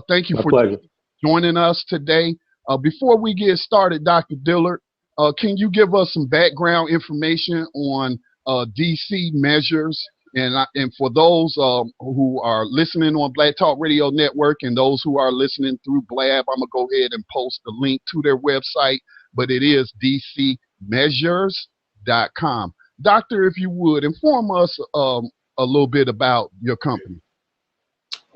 Thank you My for pleasure. joining us today. Before we get started, Dr. Dillard, can you give us some background information on DC measures? And for those who are listening on Black Talk Radio Network and those who are listening through Blab, I'm going to go ahead and post the link to their website, but it is dcmeasures.com. Doctor, if you would, inform us a little bit about your company.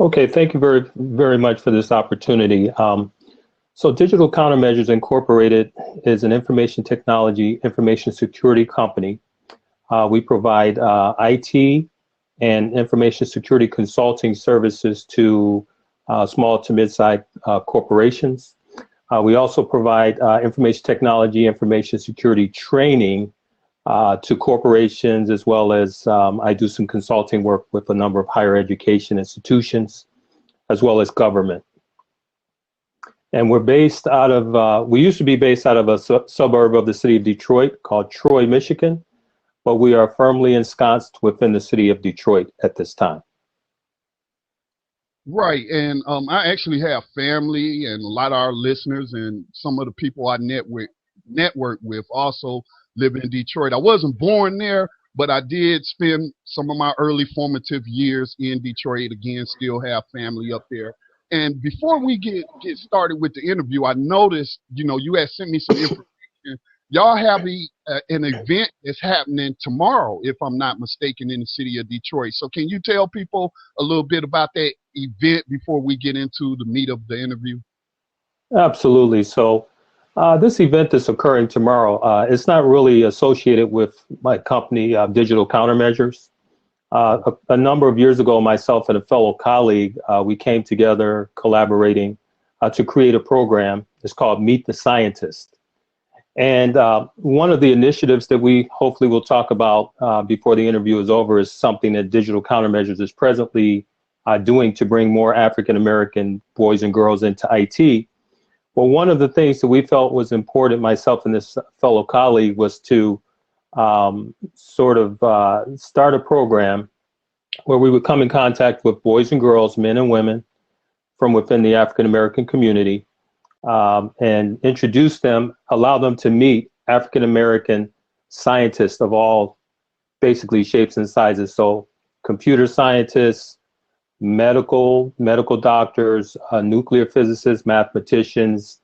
Okay, thank you very much for this opportunity. So Digital Countermeasures Incorporated is an information technology, information security company. We provide IT and information security consulting services to small to mid-sized corporations. We also provide information technology, information security training to corporations, as well as I do some consulting work with a number of higher education institutions, as well as government. And we're based out of, we used to be based out of a suburb of the city of Detroit called Troy, Michigan, but we are firmly ensconced within the city of Detroit at this time. Right, and I actually have family and a lot of our listeners and some of the people I network with also live in Detroit. I wasn't born there, but I did spend some of my early formative years in Detroit. Again, still have family up there. And before we get started with the interview, I noticed, you had sent me some information. Y'all have an event that's happening tomorrow, if I'm not mistaken, in the city of Detroit. So can you tell people a little bit about that event before we get into the meat of the interview? Absolutely. So this event is occurring tomorrow. It's not really associated with my company, Digital Countermeasures. A number of years ago, myself and a fellow colleague, we came together collaborating to create a program. It's called Meet the Scientist. And one of the initiatives that we hopefully will talk about before the interview is over is something that Digital Countermeasures is presently doing to bring more African-American boys and girls into IT. Well, one of the things that we felt was important, myself and this fellow colleague, was to start a program where we would come in contact with boys and girls, men and women from within the African-American community, and introduce them, allow them to meet African-American scientists of all basically shapes and sizes. So computer scientists, medical doctors, nuclear physicists, mathematicians,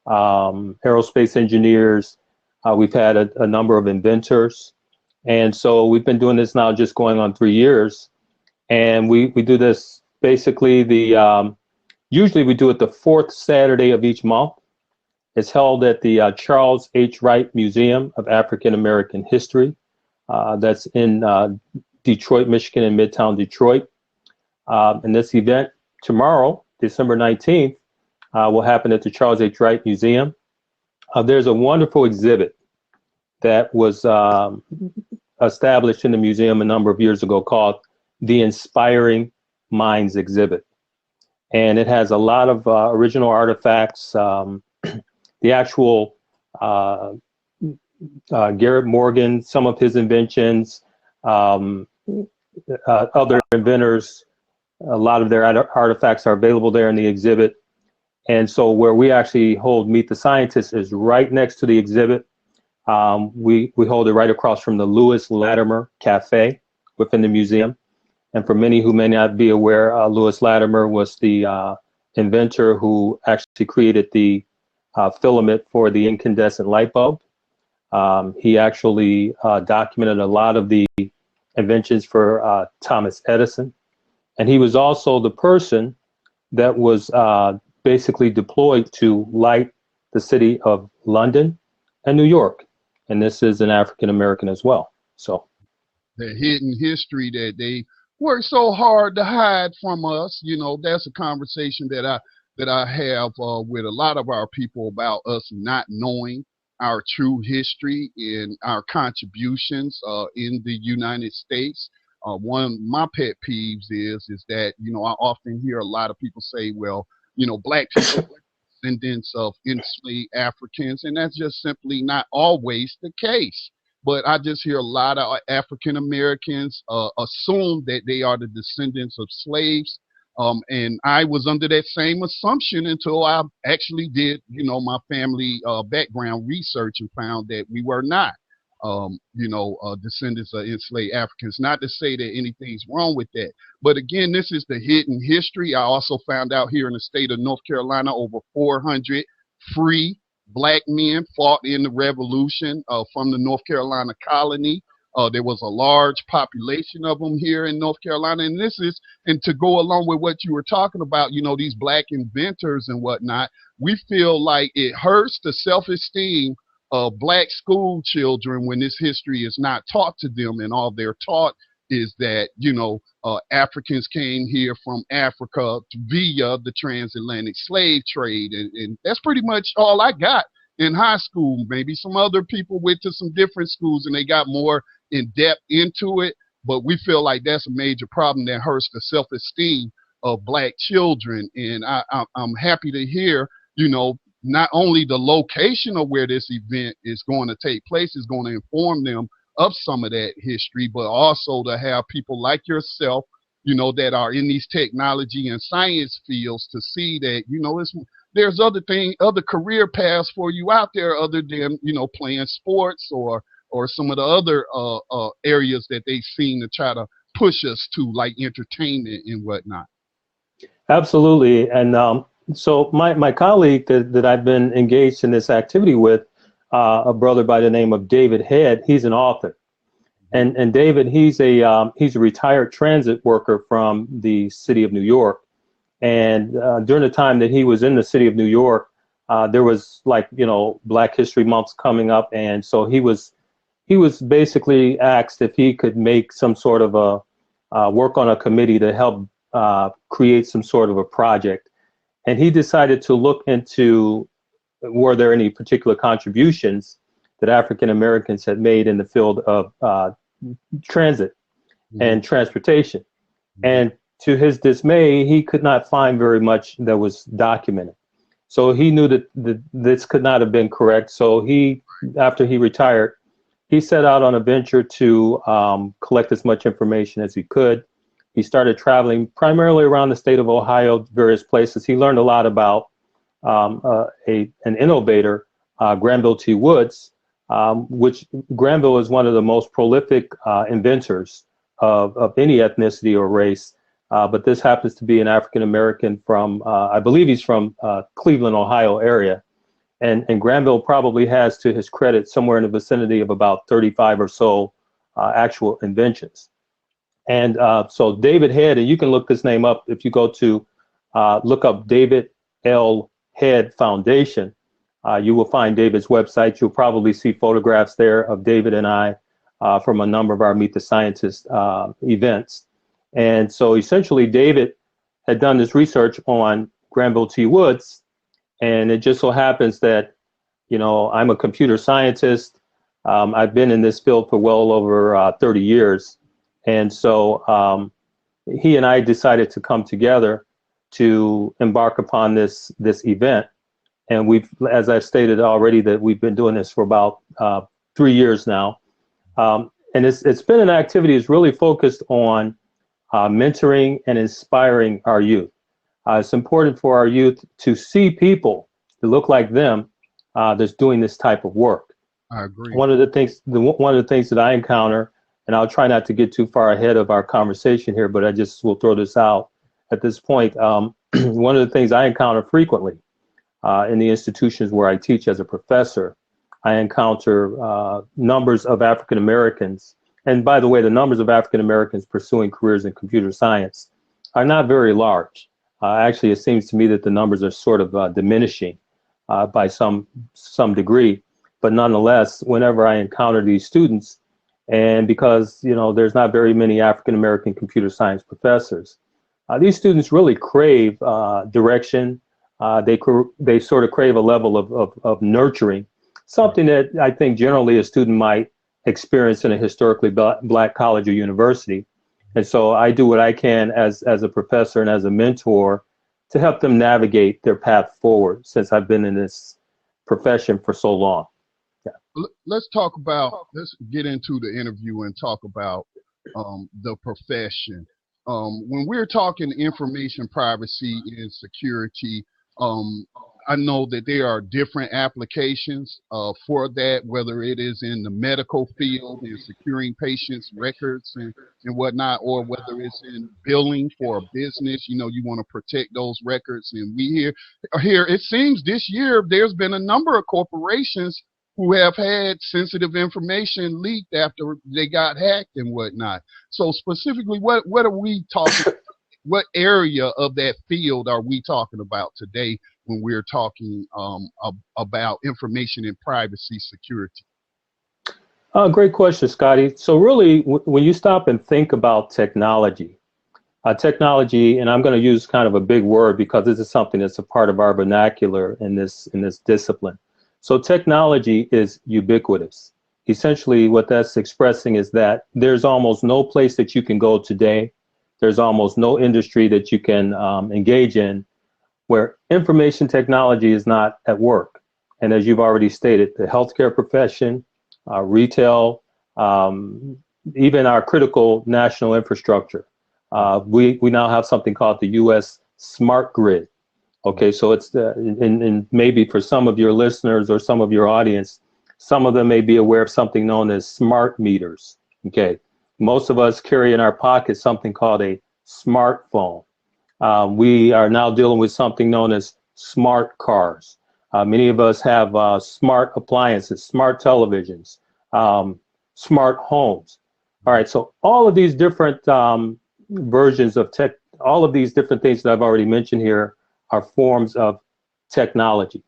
aerospace engineers. We've had a number of inventors. And so we've been doing this now just going on 3 years. And we do this basically usually we do it the fourth Saturday of each month. It's held at the Charles H. Wright Museum of African American History. That's in Detroit, Michigan, in Midtown Detroit. And this event tomorrow, December 19th, will happen at the Charles H. Wright Museum. There's a wonderful exhibit that was established in the museum a number of years ago called the Inspiring Minds Exhibit. And it has a lot of original artifacts. The actual Garrett Morgan, some of his inventions, other inventors, a lot of their artifacts are available there in the exhibit. And so where we actually hold Meet the Scientists is right next to the exhibit. We hold it right across from the Lewis Latimer Cafe within the museum. And for many who may not be aware, Lewis Latimer was the inventor who actually created the filament for the incandescent light bulb. He actually documented a lot of the inventions for Thomas Edison. And he was also the person that was basically deployed to light the city of London and New York. And this is an African American as well. So the hidden history that they work so hard to hide from us, that's a conversation that I have with a lot of our people about us not knowing our true history and our contributions in the United States. One of my pet peeves is that, I often hear a lot of people say, well, black people are descendants of enslaved Africans, and that's just simply not always the case. But I just hear a lot of African Americans assume that they are the descendants of slaves. And I was under that same assumption until I actually did, my family background research and found that we were not, descendants of enslaved Africans. Not to say that anything's wrong with that. But again, this is the hidden history. I also found out here in the state of North Carolina, over 400 free black men fought in the revolution from the North Carolina colony. There was a large population of them here in North Carolina. And to go along with what you were talking about, these black inventors and whatnot, we feel like it hurts the self-esteem of black school children when this history is not taught to them, and all they're taught is that, Africans came here from Africa via the transatlantic slave trade. And that's pretty much all I got in high school. Maybe some other people went to some different schools and they got more in depth into it, but we feel like that's a major problem that hurts the self-esteem of black children. And I'm happy to hear, not only the location of where this event is going to take place is going to inform them of some of that history, but also to have people like yourself, that are in these technology and science fields to see that, there's other career paths for you out there other than, playing sports or some of the other areas that they seem to try to push us to, like entertainment and whatnot. Absolutely. And so my colleague that I've been engaged in this activity with, a brother by the name of David Head, he's an author. And David, he's a retired transit worker from the city of New York. And during the time that he was in the city of New York, there was Black History Month coming up. And so he was basically asked if he could make some sort of a work on a committee to help create some sort of a project. And he decided to look into, were there any particular contributions that African Americans had made in the field of transit and transportation. And to his dismay, he could not find very much that was documented. So he knew that this could not have been correct. So after he retired, he set out on a venture to collect as much information as he could. He started traveling primarily around the state of Ohio, various places. He learned a lot about an innovator, Granville T. Woods, which Granville is one of the most prolific inventors of any ethnicity or race. But this happens to be an African American from, I believe he's from Cleveland, Ohio area. And Granville probably has, to his credit, somewhere in the vicinity of about 35 or so actual inventions. And so David Head, and you can look this name up if you go to look up David L. Head Foundation. You will find David's website. You'll probably see photographs there of David and I from a number of our Meet the Scientist events. And so essentially David had done this research on Granville T. Woods. And it just so happens that, I'm a computer scientist. I've been in this field for well over 30 years. And so he and I decided to come together to embark upon this event. And we've, as I've stated already, that we've been doing this for about 3 years now. And it's been an activity that's really focused on mentoring and inspiring our youth. It's important for our youth to see people that look like them that's doing this type of work. I agree. One of the things that I encounter, and I'll try not to get too far ahead of our conversation here, but I just will throw this out at this point. One of the things I encounter frequently in the institutions where I teach as a professor, I encounter numbers of African Americans. And by the way, the numbers of African Americans pursuing careers in computer science are not very large. Actually, it seems to me that the numbers are sort of diminishing by some degree. But nonetheless, whenever I encounter these students, and because there's not very many African American computer science professors, these students really crave direction. They sort of crave a level of nurturing, something that I think generally a student might experience in a historically black college or university. And so I do what I can as a professor and as a mentor to help them navigate their path forward, since I've been in this profession for so long. Yeah. Let's get into the interview and talk about the profession. when we're talking information privacy and security, um, I know that there are different applications for that, whether it is in the medical field and securing patients' records and whatnot, or whether it's in billing for a business. You know, you want to protect those records. And here, it seems this year there's been a number of corporations who have had sensitive information leaked after they got hacked and whatnot. So specifically, what are we talking? What area of that field are we talking about today when we're talking about information and privacy security? Great question, Scotty. So really, when you stop and think about technology, and I'm going to use kind of a big word because this is something that's a part of our vernacular in this discipline. So technology is ubiquitous. Essentially, what that's expressing is that there's almost no place that you can go today. There's almost no industry that you can engage in where information technology is not at work. And as you've already stated, the healthcare profession, retail, even our critical national infrastructure. We now have something called the U.S. Smart Grid. Okay, so it's and maybe for some of your listeners or some of your audience, some of them may be aware of something known as smart meters. Okay, most of us carry in our pocket something called a smartphone. We are now dealing with something known as smart cars. Many of us have smart appliances, smart televisions, smart homes. All right, so all of these different versions of tech, all of these different things that I've already mentioned here are forms of technology.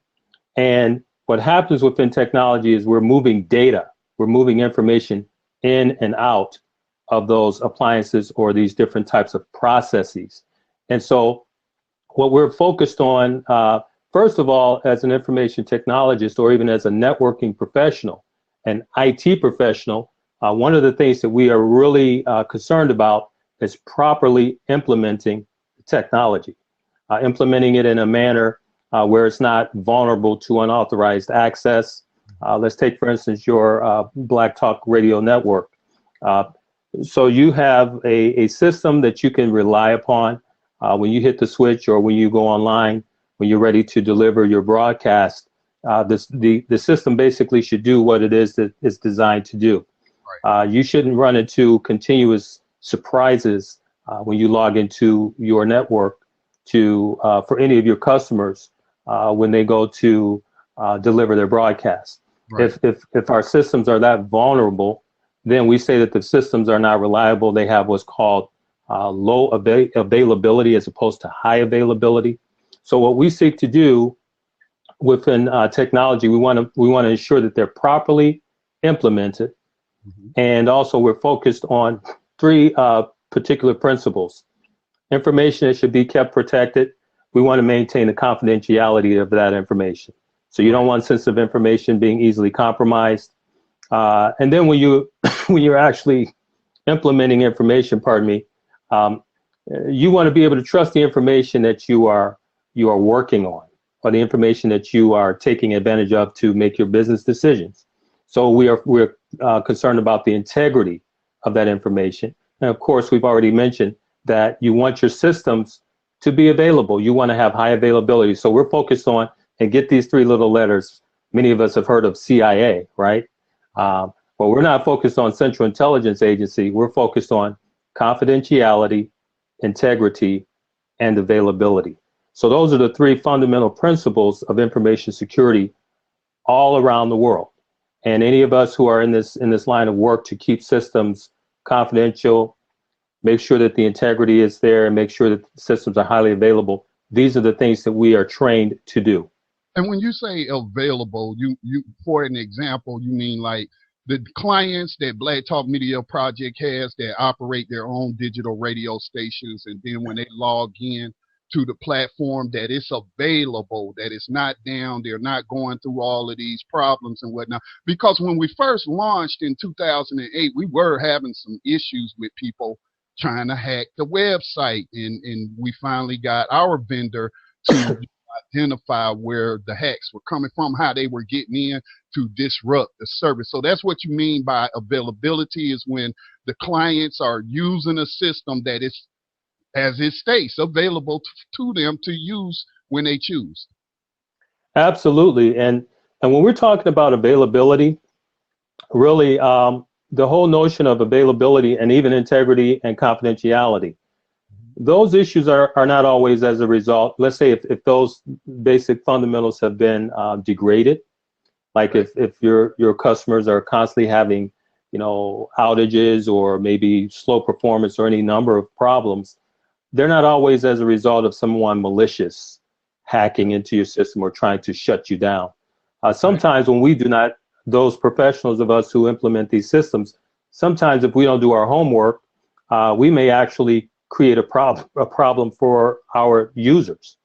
And what happens within technology is we're moving data, we're moving information in and out of those appliances or these different types of processes. And so what we're focused on, first of all, as an information technologist or even as a networking professional, an IT professional, one of the things that we are really concerned about is properly implementing technology, implementing it in a manner where it's not vulnerable to unauthorized access. Let's take, for instance, your Black Talk Radio network. So you have a system that you can rely upon when you hit the switch or when you go online, when you're ready to deliver your broadcast. The system basically should do what it is that it's designed to do. Right. You shouldn't run into continuous surprises when you log into your network for any of your customers when they go to deliver their broadcast. Right. If our systems are that vulnerable, then we say that the systems are not reliable. They have what's called low availability as opposed to high availability. So what we seek to do within technology, we want to ensure that they're properly implemented. Mm-hmm. And also we're focused on three particular principles. Information that should be kept protected. We want to maintain the confidentiality of that information. So you don't want sensitive information being easily compromised. And then when you're actually implementing information, you want to be able to trust the information that you are working on, or the information that you are taking advantage of to make your business decisions. So we're concerned about the integrity of that information. And of course, we've already mentioned that you want your systems to be available. You want to have high availability. So we're focused on, and get these three little letters. Many of us have heard of CIA, right? But we're not focused on Central Intelligence Agency. We're focused on confidentiality, integrity, and availability. So those are the three fundamental principles of information security all around the world. And any of us who are in this line of work to keep systems confidential, make sure that the integrity is there, and make sure that the systems are highly available, these are the things that we are trained to do. And when you say available, you for an example, you mean like the clients that Black Talk Media Project has that operate their own digital radio stations, and then when they log in to the platform, that it's available, that it's not down, they're not going through all of these problems and whatnot. Because when we first launched in 2008, we were having some issues with people trying to hack the website, and we finally got our vendor to identify where the hacks were coming from, how they were getting in to disrupt the service. So that's what you mean by availability, is when the clients are using a system that is as it states, available to them to use when they choose. Absolutely. And when we're talking about availability, really, the whole notion of availability and even integrity and confidentiality, those issues are not always as a result. Let's say if those basic fundamentals have been degraded, like if your customers are constantly having, outages or maybe slow performance or any number of problems, they're not always as a result of someone malicious hacking into your system or trying to shut you down. Sometimes when we do not, those professionals of us who implement these systems, sometimes if we don't do our homework, we may actually create a problem for our users.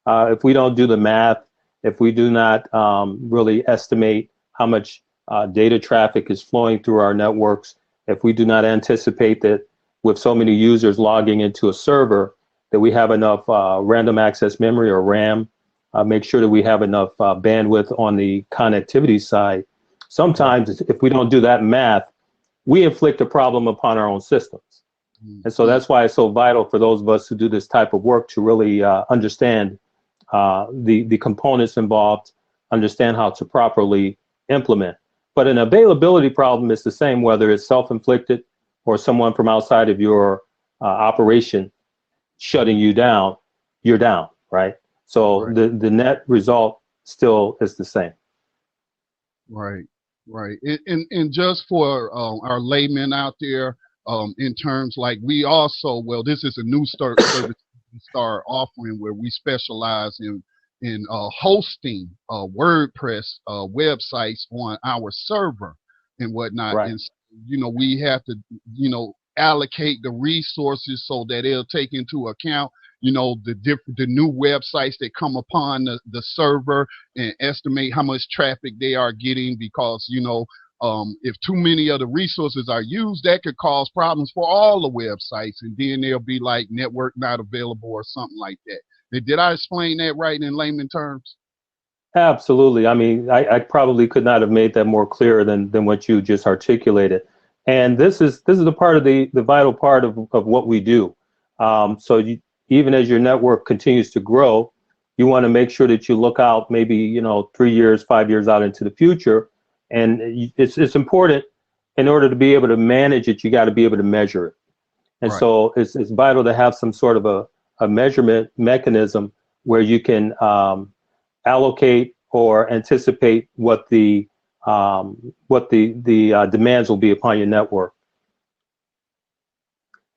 If we don't do the math, if we do not really estimate how much data traffic is flowing through our networks, if we do not anticipate that with so many users logging into a server, that we have enough random access memory or RAM, make sure that we have enough bandwidth on the connectivity side. Sometimes if we don't do that math, we inflict a problem upon our own systems. And so that's why it's so vital for those of us who do this type of work to really understand the components involved, understand how to properly implement. But an availability problem is the same whether it's self-inflicted or someone from outside of your operation shutting you down, you're down, right? So the net result still is the same. Right, right. And just for our laymen out there, in terms like we also, well, this is a new service we start offering where we specialize in hosting WordPress websites on our server and whatnot. Right. And we have to allocate the resources so that it'll take into account the new websites that come upon the server and estimate how much traffic they are getting, because if too many of the resources are used, that could cause problems for all the websites, and then they'll be like network not available or something like that. Did I explain that right in layman terms? Absolutely. I mean, I probably could not have made that more clear than what you just articulated. And this is the part of the vital part of what we do. Even as your network continues to grow, you want to make sure that you look out maybe 3 years, 5 years out into the future. And it's important, in order to be able to manage it, you got to be able to measure it. And so it's vital to have some sort of a measurement mechanism where you can allocate or anticipate what the demands will be upon your network.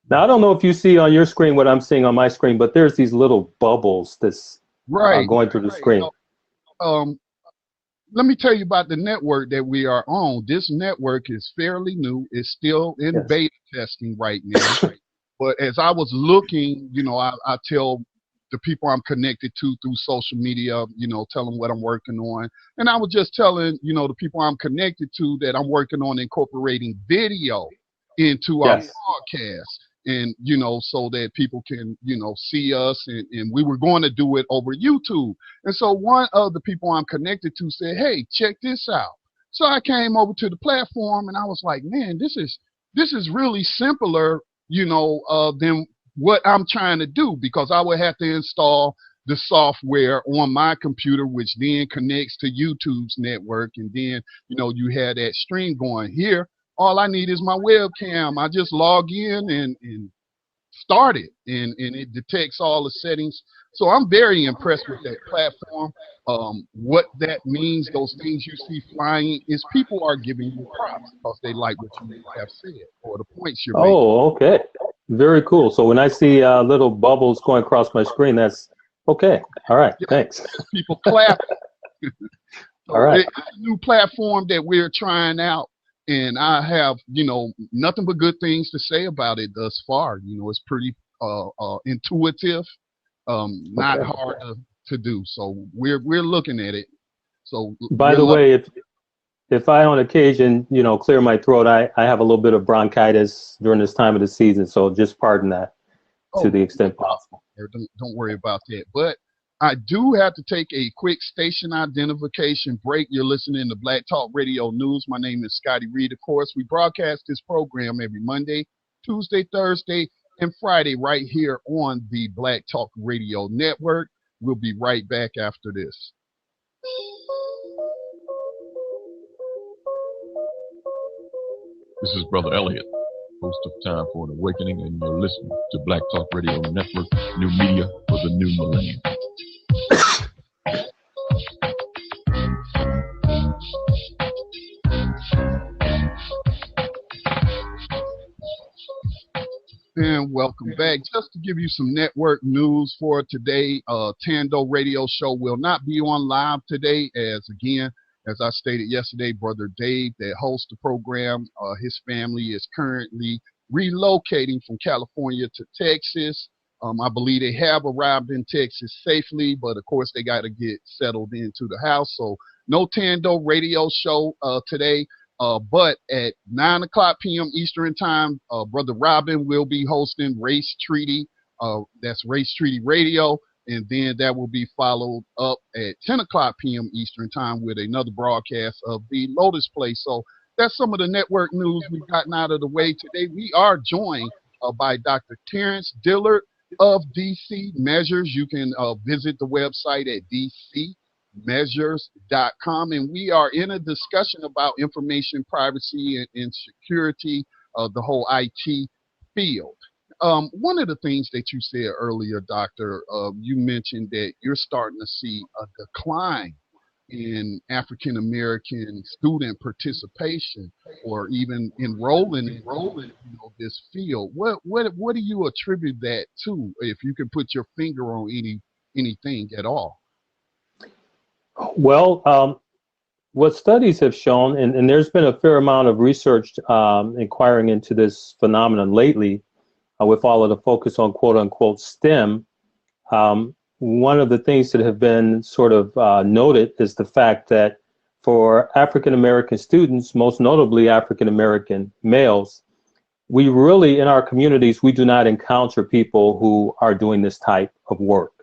Now, I don't know if you see on your screen what I'm seeing on my screen, but there's these little bubbles that's going through the screen. Let me tell you about the network that we are on. This network is fairly new. It's still in beta testing right now. But as I was looking, I tell the people I'm connected to through social media, tell them what I'm working on. And I was just telling, the people I'm connected to that I'm working on incorporating video into our broadcast. And, so that people can, see us. And we were going to do it over YouTube. And so one of the people I'm connected to said, hey, check this out. So I came over to the platform and I was like, man, this is really simpler, than what I'm trying to do, because I would have to install the software on my computer, which then connects to YouTube's network. And then, you had that stream going here. All I need is my webcam. I just log in and start it, and it detects all the settings. So I'm very impressed with that platform. What that means, those things you see flying, is people are giving you props because they like what you have said or the points you're making. Oh, okay. Very cool. So when I see little bubbles going across my screen, that's okay. All right. Thanks. People clap. All right. It's a new platform that we're trying out. And I have, nothing but good things to say about it thus far. It's pretty intuitive, not hard to do. So we're looking at it. So by the way, if I on occasion, clear my throat, I have a little bit of bronchitis during this time of the season. So just pardon that to the extent possible. Don't worry about that. But I do have to take a quick station identification break. You're listening to Black Talk Radio News. My name is Scotty Reed. Of course, we broadcast this program every Monday, Tuesday, Thursday, and Friday right here on the Black Talk Radio Network. We'll be right back after this. This is Brother Elliot, host of Time for an Awakening, and you're listening to Black Talk Radio Network, new media for the new millennium. And welcome back. Just to give you some network news for today, Tando Radio Show will not be on live today, as I stated yesterday, Brother Dave that hosts the program, his family is currently relocating from California to Texas. I believe they have arrived in Texas safely, but of course they got to get settled into the house. So no Tando Radio Show today. But at 9 o'clock p.m. Eastern Time, Brother Robin will be hosting Race Treaty. That's Race Treaty Radio. And then that will be followed up at 10 o'clock p.m. Eastern Time with another broadcast of the Lotus Place. So that's some of the network news we've gotten out of the way today. We are joined by Dr. Terrence Dillard of DC Measures. You can visit the website at dcmeasures.com. And we are in a discussion about information privacy and security of the whole IT field. One of the things that you said earlier, Doctor, you mentioned that you're starting to see a decline in African American student participation, or even enrolling this field. What do you attribute that to? If you can put your finger on anything at all. Well, what studies have shown, and there's been a fair amount of research inquiring into this phenomenon lately, with all of the focus on quote unquote STEM. One of the things that have been sort of noted is the fact that for African American students, most notably African American males, we really, in our communities, we do not encounter people who are doing this type of work.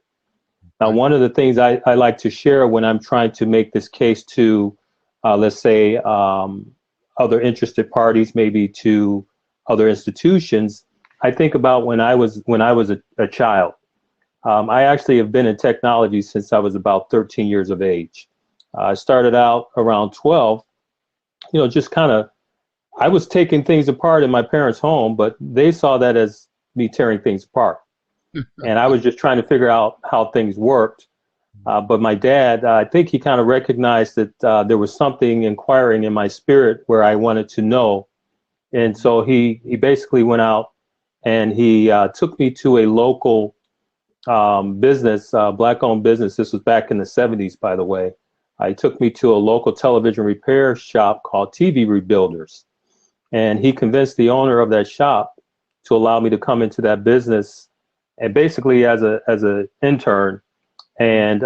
Now, one of the things I like to share when I'm trying to make this case to, let's say, other interested parties, maybe to other institutions, I think about when I was a child. I actually have been in technology since I was about 13 years of age. I started out around 12, just kind of, I was taking things apart in my parents' home, but they saw that as me tearing things apart. And I was just trying to figure out how things worked. But my dad, I think he kind of recognized that there was something inquiring in my spirit where I wanted to know. And so he basically went out and he took me to a local business, Black-owned business. This was back in the 70s, by the way. He took me to a local television repair shop called TV Rebuilders. And he convinced the owner of that shop to allow me to come into that business, and basically as an intern. And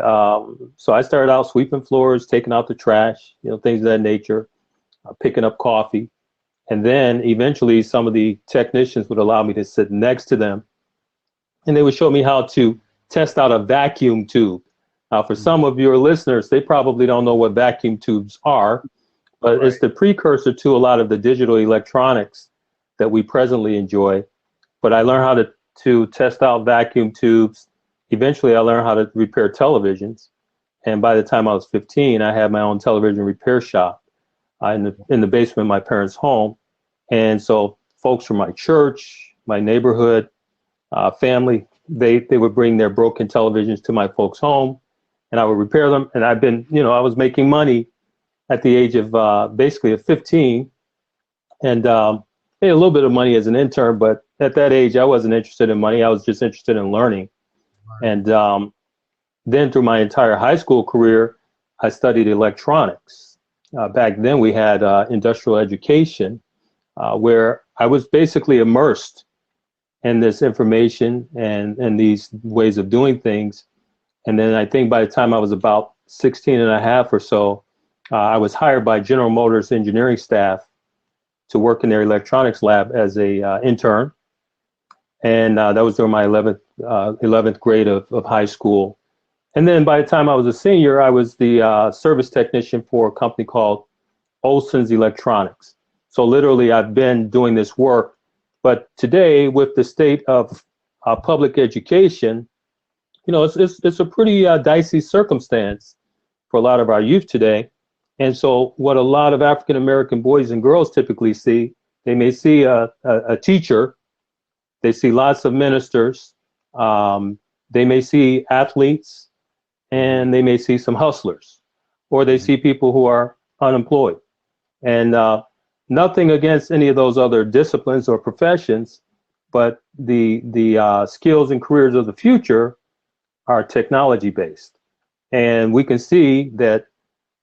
so I started out sweeping floors, taking out the trash, things of that nature, picking up coffee. And then eventually some of the technicians would allow me to sit next to them, and they would show me how to test out a vacuum tube. Now, for some of your listeners, they probably don't know what vacuum tubes are, but It's the precursor to a lot of the digital electronics that we presently enjoy. But I learned how to test out vacuum tubes. Eventually, I learned how to repair televisions. And by the time I was 15, I had my own television repair shop in the basement of my parents' home. And so folks from my church, my neighborhood, family, they would bring their broken televisions to my folks' home, and I would repair them. And I've been, I was making money at the age of basically of 15, and made a little bit of money as an intern, but at that age, I wasn't interested in money. I was just interested in learning. And then through my entire high school career, I studied electronics. Back then we had industrial education, where I was basically immersed in this information and these ways of doing things. And then I think by the time I was about 16 and a half or so, I was hired by General Motors engineering staff to work in their electronics lab as a intern. And that was during my 11th grade of high school. And then by the time I was a senior, I was the service technician for a company called Olson's Electronics. So literally, I've been doing this work But today, with the state of public education, it's a pretty dicey circumstance for a lot of our youth today. And so what a lot of African American boys and girls typically see, they may see a teacher, they see lots of ministers, they may see athletes, and they may see some hustlers, or they see people who are unemployed. And nothing against any of those other disciplines or professions, but the skills and careers of the future are technology based. And we can see that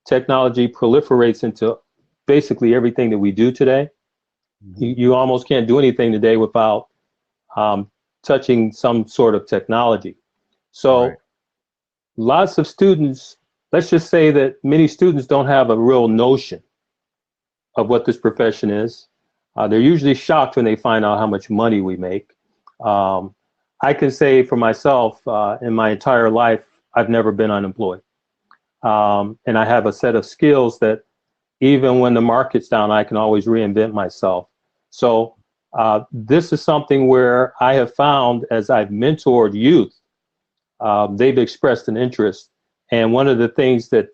technology proliferates into basically everything that we do today. You almost can't do anything today without touching some sort of technology. So Right. lots of students, let's just say that many students don't have a real notion of what this profession is. They're usually shocked when they find out how much money we make. I can say for myself, in my entire life, I've never been unemployed. And I have a set of skills that even when the market's down, I can always reinvent myself. So this is something where I have found as I've mentored youth, they've expressed an interest. And one of the things that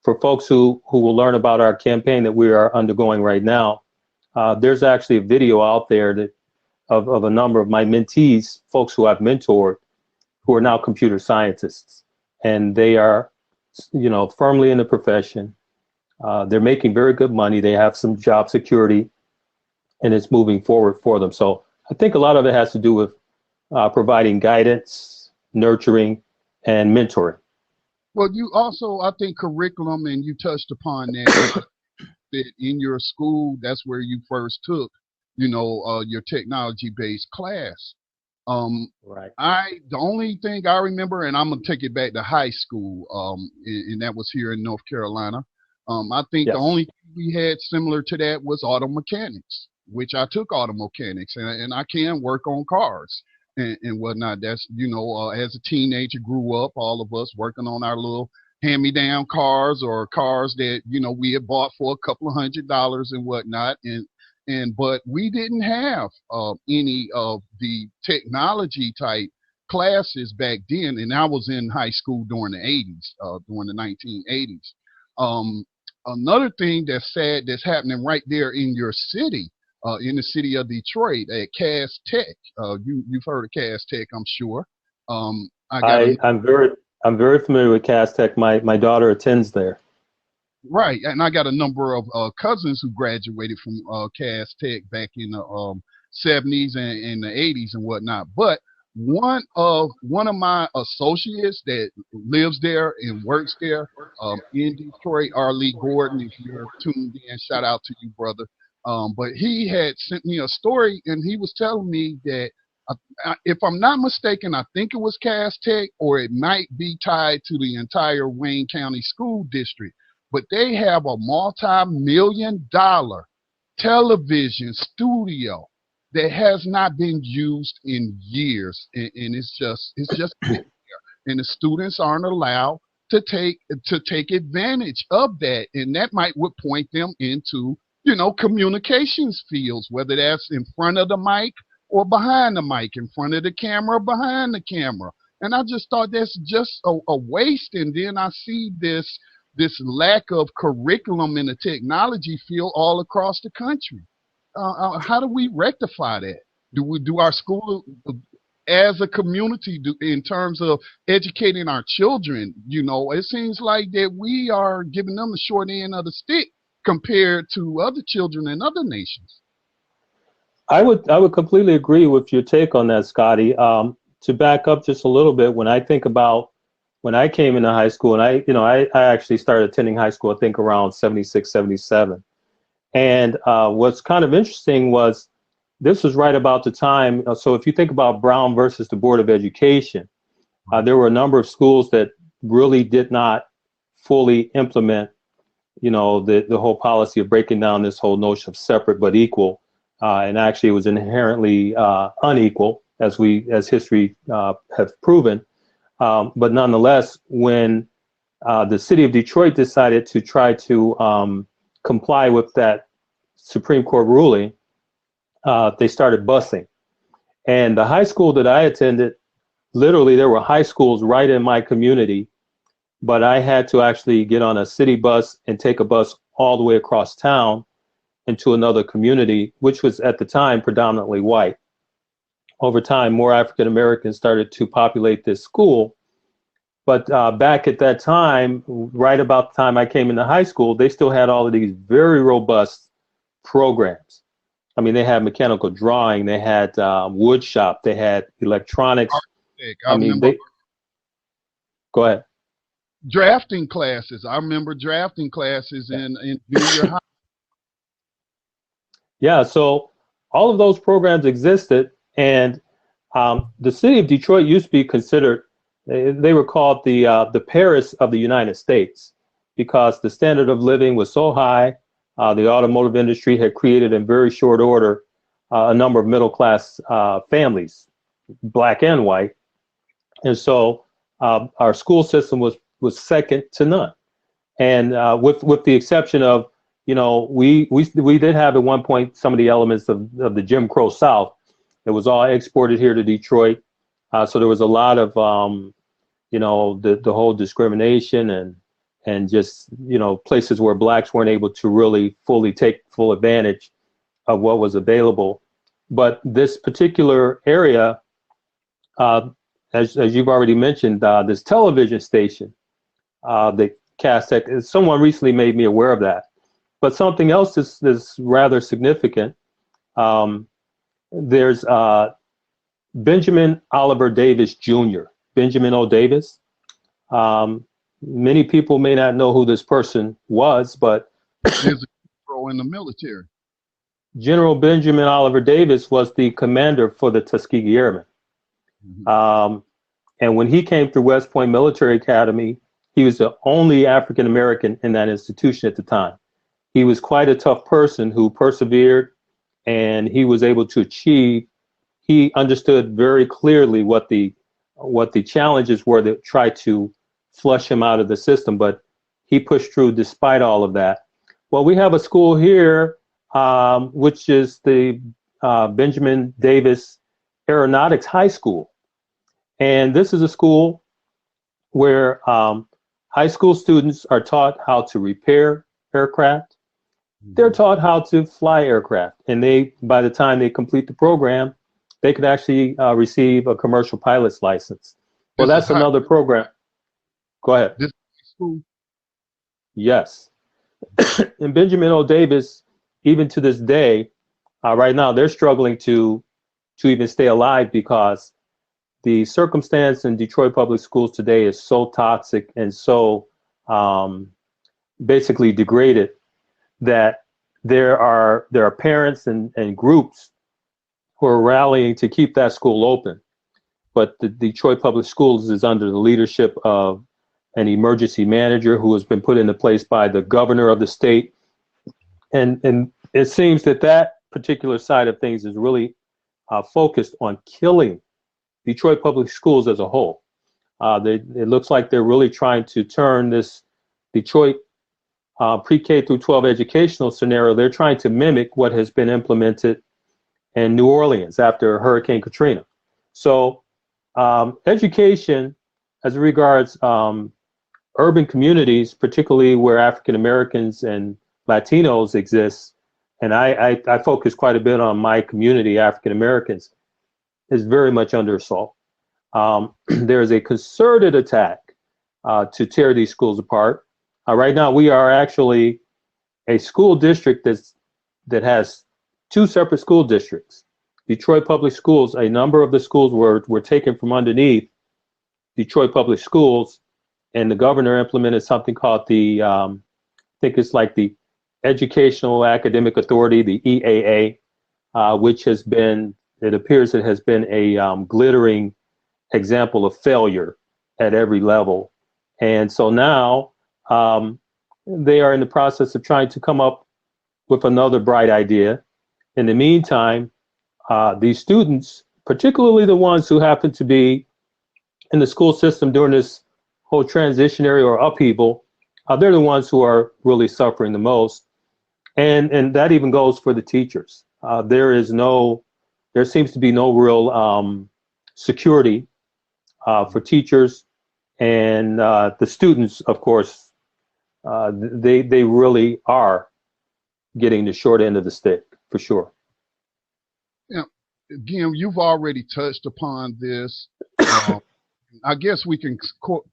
for folks who will learn about our campaign that we are undergoing right now, there's actually a video out there that of a number of my mentees, folks who I've mentored, who are now computer scientists. And they are, firmly in the profession. They're making very good money. They have some job security, and it's moving forward for them. So I think a lot of it has to do with providing guidance, nurturing, and mentoring. Well, you also, I think, curriculum, and you touched upon that, that in your school, that's where you first took, your technology-based class. Right. The only thing I remember, and I'm gonna take it back to high school, and that was here in North Carolina. I think Yes. the only thing we had similar to that was auto mechanics, which I took auto mechanics, and I can work on cars and whatnot. That's as a teenager, grew up, all of us working on our little hand-me-down cars or cars that we had bought for a couple of $100s and whatnot, but we didn't have any of the technology type classes back then, and I was in high school during the 80s, during the 1980s. Another thing that's sad that's happening right there in your city, in the city of Detroit, at Cass Tech. You've heard of Cass Tech, I'm sure. I'm very familiar with Cass Tech. My daughter attends there. Right, and I got a number of cousins who graduated from Cass Tech back in the 70s and the 80s and whatnot. But one of my associates that lives there and works there in Detroit, Arlie Gordon, if you're tuned in, shout out to you, brother. But he had sent me a story, and he was telling me that if I'm not mistaken, I think it was Cass Tech, or it might be tied to the entire Wayne County School District. But they have a multi-million-dollar television studio that has not been used in years, and it's just there. And the students aren't allowed to take advantage of that, and that would point them into communications fields, whether that's in front of the mic or behind the mic, in front of the camera, behind the camera. And I just thought that's just a waste. And then I see this lack of curriculum in the technology field all across the country. How do we rectify that? Do our school as a community in terms of educating our children? It seems like that we are giving them the short end of the stick compared to other children in other nations. I would completely agree with your take on that, Scotty. To back up just a little bit, when I think about when I came into high school, and I actually started attending high school, I think around 76, 77. And what's kind of interesting was this was right about the time. So if you think about Brown versus the Board of Education, there were a number of schools that really did not fully implement, the whole policy of breaking down this whole notion of separate but equal. And actually it was inherently unequal, as history have proven. But nonetheless, when the city of Detroit decided to try to comply with that Supreme Court ruling, they started busing. And the high school that I attended, literally there were high schools right in my community, but I had to actually get on a city bus and take a bus all the way across town into another community, which was at the time predominantly white. Over time, more African Americans started to populate this school. But back at that time, right about the time I came into high school, they still had all of these very robust programs. I mean, they had mechanical drawing, they had wood shop, they had electronics. I remember Go ahead. drafting classes. I remember drafting classes in junior high. Yeah, so all of those programs existed, and the city of Detroit used to be considered, they were called the Paris of the United States, because the standard of living was so high. The automotive industry had created in very short order a number of middle-class families, black and white, and so our school system was second to none. And with the exception of, you know, we did have at one point some of the elements of the Jim Crow South. It was all exported here to Detroit, so there was a lot of you know, the whole discrimination and just, you know, places where blacks weren't able to really fully take full advantage of what was available. But this particular area, as you've already mentioned, this television station, the Castech, someone recently made me aware of that. But something else is rather significant. There's Benjamin Oliver Davis Jr., Benjamin O. Davis. Many people may not know who this person was, but There's a pro in the military. General Benjamin Oliver Davis was the commander for the Tuskegee Airmen. And when he came through West Point Military Academy, he was the only African American in that institution at the time. He was quite a tough person who persevered, and he was able to achieve. He understood very clearly what the challenges were that tried to flush him out of the system, but he pushed through despite all of that. Well, we have a school here, which is the Benjamin Davis Aeronautics High School. And this is a school where high school students are taught how to repair aircraft. They're taught how to fly aircraft. And by the time they complete the program, they could actually receive a commercial pilot's license. Well, that's another program. Go ahead. This school? Yes. And Benjamin O. Davis, even to this day, right now, they're struggling to even stay alive because the circumstance in Detroit public schools today is so toxic and so basically degraded that there are parents and groups who are rallying to keep that school open. But the Detroit Public Schools is under the leadership of an emergency manager who has been put into place by the governor of the state. And it seems that particular side of things is really focused on killing Detroit Public Schools as a whole. It looks like they're really trying to turn this Detroit pre-K through 12 educational scenario. They're trying to mimic what has been implemented in New Orleans after Hurricane Katrina. So education as regards urban communities, particularly where African Americans and Latinos exist, and I focus quite a bit on my community, African Americans, is very much under assault. There is a concerted attack to tear these schools apart. Right now, we are actually a school district that has two separate school districts. Detroit Public Schools, a number of the schools were taken from underneath Detroit Public Schools, and the governor implemented something called I think it's like the Educational Academic Authority, the EAA, which has been, it appears it has been a glittering example of failure at every level. And so now they are in the process of trying to come up with another bright idea. In the meantime, these students, particularly the ones who happen to be in the school system during this whole transitionary or upheaval, they're the ones who are really suffering the most. And that even goes for the teachers. there seems to be no real security for teachers and the students. Of course, they really are getting the short end of the stick for sure. Yeah. Again, you've already touched upon this. I guess we can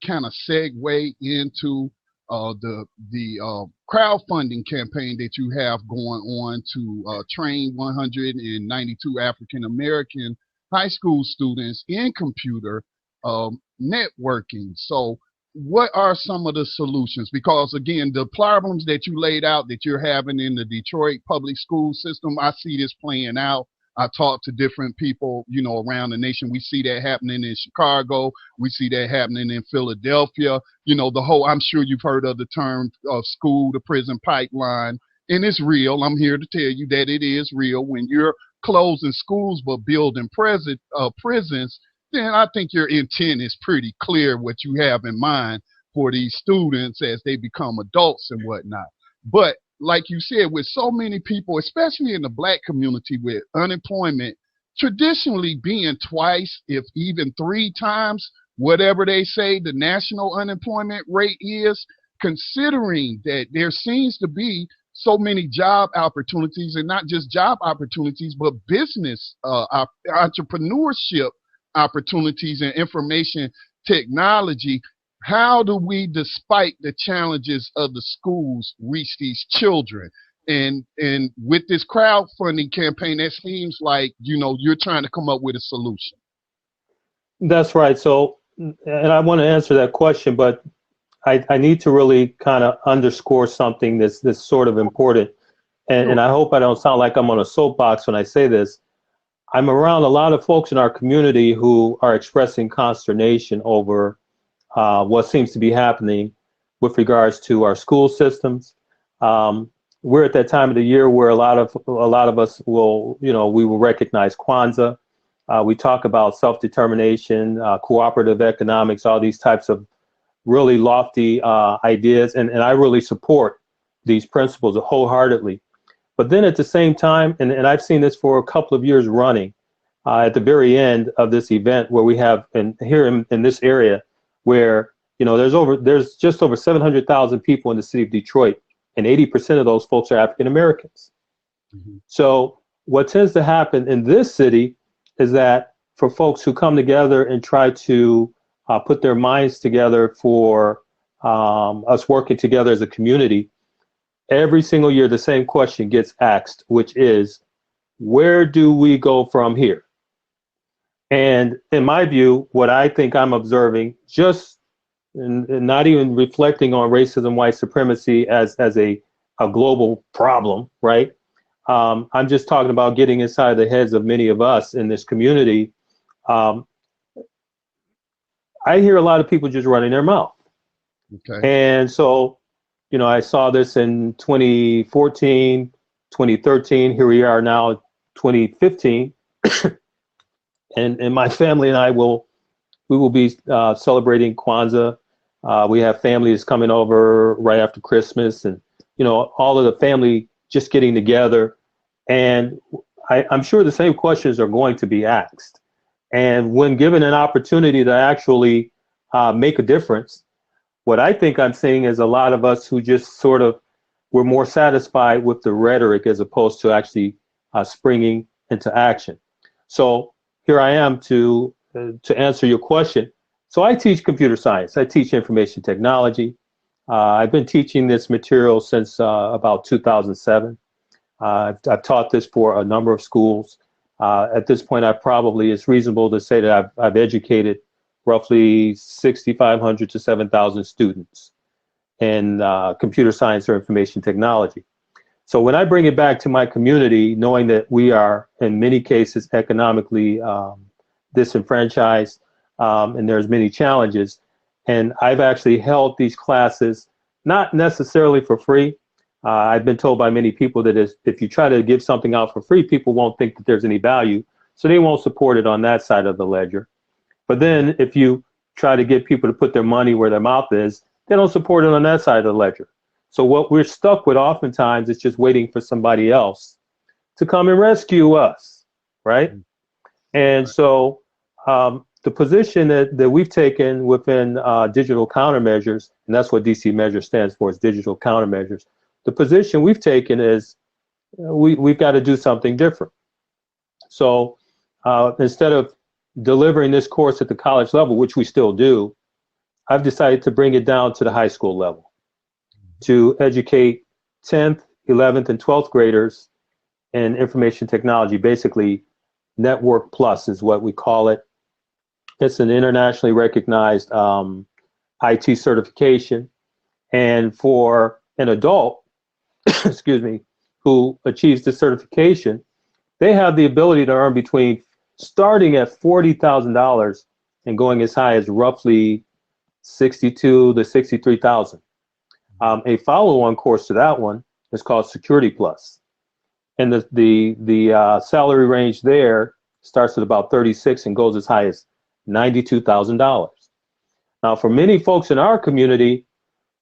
kind of segue into the crowdfunding campaign that you have going on to train 192 African American high school students in computer networking. So what are some of the solutions? Because again, the problems that you laid out that you're having in the Detroit public school system, I see this playing out. I talk to different people, you know, around the nation. We see that happening in Chicago. We see that happening in Philadelphia. You know, I'm sure you've heard of the term school to prison pipeline, and it's real. I'm here to tell you that it is real. When you're closing schools but building prisons, then I think your intent is pretty clear what you have in mind for these students as they become adults and whatnot. But like you said, with so many people, especially in the Black community, with unemployment traditionally being twice, if even three times, whatever they say the national unemployment rate is, considering that there seems to be so many job opportunities, and not just job opportunities, but business entrepreneurship opportunities and information technology. How do we, despite the challenges of the schools, reach these children? And with this crowdfunding campaign, it seems like, you know, you're trying to come up with a solution. That's right. So, and I want to answer that question, but I need to really kind of underscore something that's sort of important. And I hope I don't sound like I'm on a soapbox when I say this. I'm around a lot of folks in our community who are expressing consternation over what seems to be happening with regards to our school systems. We're at that time of the year where a lot of us will, you know, we will recognize Kwanzaa. We talk about self-determination, cooperative economics, all these types of really lofty ideas, and I really support these principles wholeheartedly. But then at the same time, and I've seen this for a couple of years running, at the very end of this event where we have, and here in this area, where, you know, there's just over 700,000 people in the city of Detroit, and 80% of those folks are African Americans. Mm-hmm. So what tends to happen in this city is that for folks who come together and try to put their minds together for us working together as a community, every single year the same question gets asked, which is, where do we go from here? And in my view, what I think I'm observing, just and not even reflecting on racism, white supremacy as a global problem, right? I'm just talking about getting inside the heads of many of us in this community. I hear a lot of people just running their mouth. Okay. And so, you know, I saw this in 2014, 2013, here we are now, 2015. And my family and I we will be celebrating Kwanzaa. We have families coming over right after Christmas, and, you know, all of the family just getting together. And I'm sure the same questions are going to be asked. And when given an opportunity to actually make a difference, what I think I'm seeing is a lot of us who just sort of were more satisfied with the rhetoric as opposed to actually springing into action. So here I am to answer your question. So I teach computer science. I teach information technology. I've been teaching this material since about 2007. I've taught this for a number of schools. At this point, it's reasonable to say that I've educated roughly 6,500 to 7,000 students in computer science or information technology. So when I bring it back to my community, knowing that we are in many cases economically disenfranchised, and there's many challenges, and I've actually held these classes not necessarily for free. I've been told by many people that if you try to give something out for free, people won't think that there's any value, so they won't support it on that side of the ledger. But then if you try to get people to put their money where their mouth is, they don't support it on that side of the ledger. So what we're stuck with oftentimes is just waiting for somebody else to come and rescue us, right? And so the position that we've taken within digital countermeasures, and that's what DC Measure stands for, is digital countermeasures. The position we've taken is we've got to do something different. So instead of delivering this course at the college level, which we still do, I've decided to bring it down to the high school level to educate 10th, 11th, and 12th graders in information technology. Basically, Network Plus is what we call it. It's an internationally recognized IT certification. And for an adult, excuse me, who achieves this certification, they have the ability to earn between starting at $40,000 and going as high as roughly $62,000 to $63,000. A follow-on course to that one is called Security Plus, and the salary range there starts at about $36,000 and goes as high as $92,000. Now, for many folks in our community,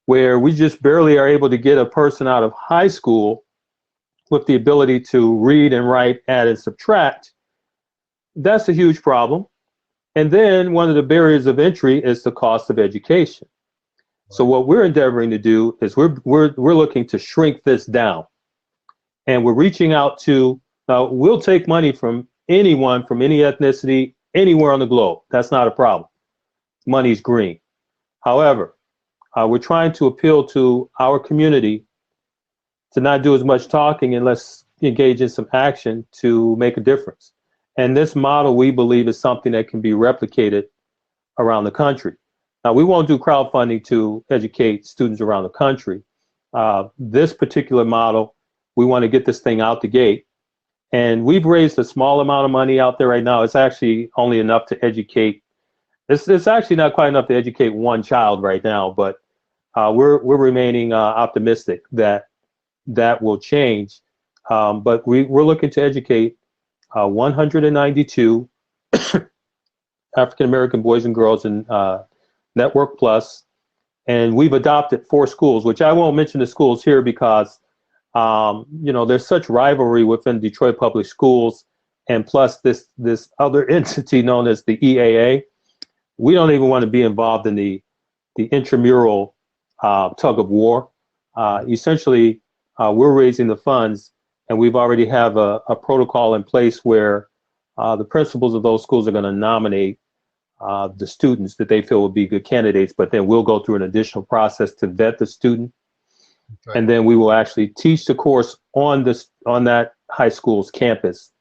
where we just barely are able to get a person out of high school with the ability to read and write, add and subtract, that's a huge problem. And then one of the barriers of entry is the cost of education. So what we're endeavoring to do is we're looking to shrink this down. And we're reaching out to, we'll take money from anyone, from any ethnicity, anywhere on the globe. That's not a problem. Money's green. However, we're trying to appeal to our community to not do as much talking and let's engage in some action to make a difference. And this model, we believe, is something that can be replicated around the country. Now, we won't do crowdfunding to educate students around the country. This particular model, we want to get this thing out the gate. And we've raised a small amount of money out there right now. It's actually only enough to educate. It's actually not quite enough to educate one child right now, but we're remaining optimistic that that will change. But we're looking to educate 192 African-American boys and girls in Network Plus. And we've adopted 4 schools, which I won't mention the schools here because there's such rivalry within Detroit Public Schools, and plus this other entity known as the EAA. We don't even want to be involved in the intramural tug of war. Essentially, we're raising the funds, and we've already have a protocol in place where the principals of those schools are going to nominate the students that they feel would be good candidates, but then we'll go through an additional process to vet the student. Okay. And then we will actually teach the course on that high school's campus.